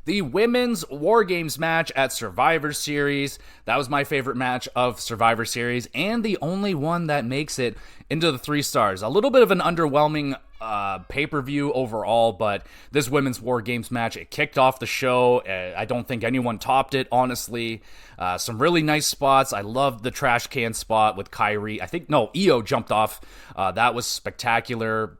the Women's War Games match at Survivor Series. That was my favorite match of Survivor Series and the only one that makes it into the 3 stars. A little bit of an underwhelming pay-per-view overall, but this Women's War Games match, it kicked off the show. I don't think anyone topped it, honestly. Some really nice spots. I loved the trash can spot with Kyrie. Io jumped off. That was spectacular.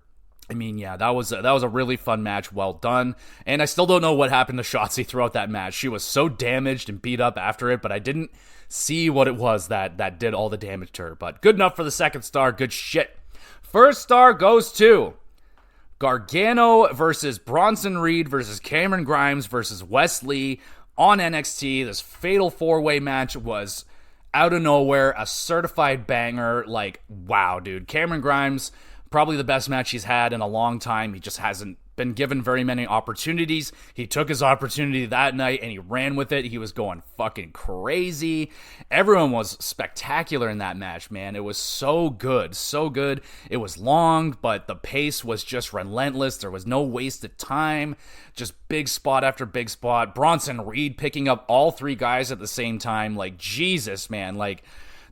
I mean, yeah, that was a really fun match. Well done. And I still don't know what happened to Shotzi throughout that match. She was so damaged and beat up after it, but I didn't see what it was that did all the damage to her. But good enough for the 2nd star. Good shit. 1st star goes to Gargano versus Bronson Reed versus Cameron Grimes versus Wes Lee on NXT. This fatal 4-way match was out of nowhere, a certified banger. Like, wow, dude. Cameron Grimes, probably the best match he's had in a long time. He just hasn't been given very many opportunities. He took his opportunity that night and he ran with it. He was going fucking crazy. Everyone was spectacular in that match, man. It was so good, so good. It was long, but the pace was just relentless. There was no wasted time. Just big spot after big spot. Bronson Reed picking up all three guys at the same time. Like, Jesus, man. Like,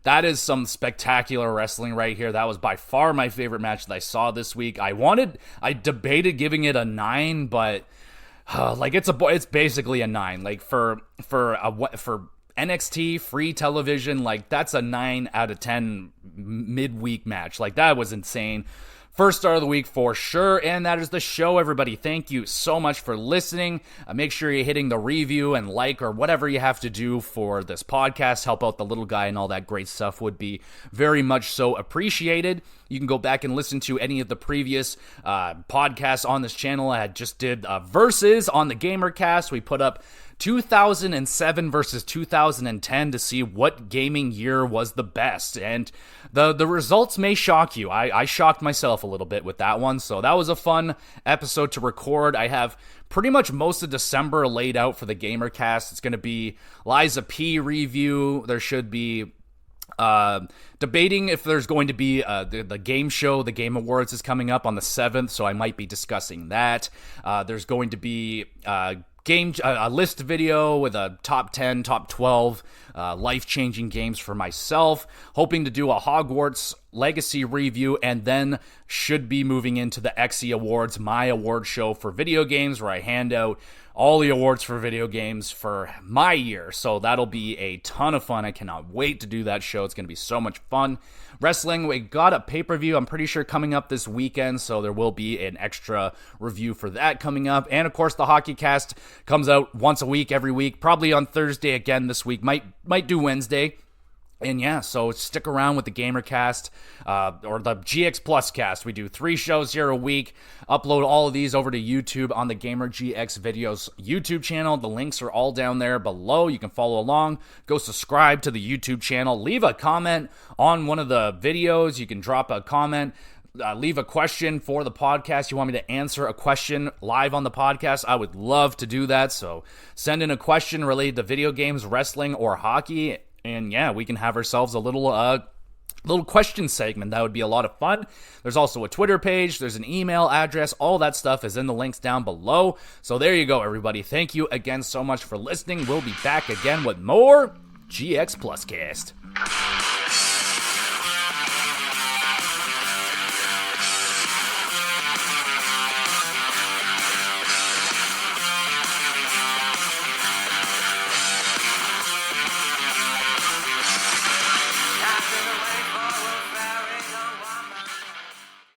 that is some spectacular wrestling right here. That was by far my favorite match that I saw this week. I debated giving it a 9, but like it's basically a 9. Like for NXT free television, like that's a 9 out of 10 midweek match. Like that was insane. First star of the week for sure, and that is the show, everybody. Thank you so much for listening. Make sure you're hitting the review and like or whatever you have to do for this podcast. Help out the little guy and all that great stuff would be very much so appreciated. You can go back and listen to any of the previous podcasts on this channel. I just did Versus on the GamerCast. We put up 2007 versus 2010 to see what gaming year was the best, and the results may shock you. I shocked myself a little bit with that one, so that was a fun episode to record. I have pretty much most of December laid out for the GamerCast. It's going to be Liza P review. There should be debating if there's going to be the game show. The Game Awards is coming up on the 7th, so I might be discussing that. There's going to be a list video with a top 10, top 12 life-changing games for myself. Hoping to do a Hogwarts Legacy review, and then should be moving into the XE Awards, my award show for video games, where I hand out all the awards for video games for my year. So that'll be a ton of fun. I cannot wait to do that show. It's going to be so much fun. Wrestling, we got a pay-per-view, I'm pretty sure, coming up this weekend, so there will be an extra review for that coming up. And of course, the Hockey Cast comes out once a week, every week, probably on Thursday again this week, might do Wednesday. And yeah, so stick around with the GamerCast or the GX Plus Cast. We do 3 shows here a week. Upload all of these over to YouTube on the Gamer GX Videos YouTube channel. The links are all down there below. You can follow along. Go subscribe to the YouTube channel. Leave a comment on one of the videos. You can drop a comment. Leave a question for the podcast. You want me to answer a question live on the podcast? I would love to do that. So send in a question related to video games, wrestling, or hockey. And yeah, we can have ourselves a little question segment. That would be a lot of fun. There's also a Twitter page. There's an email address. All that stuff is in the links down below. So there you go, everybody. Thank you again so much for listening. We'll be back again with more GX Plus Cast.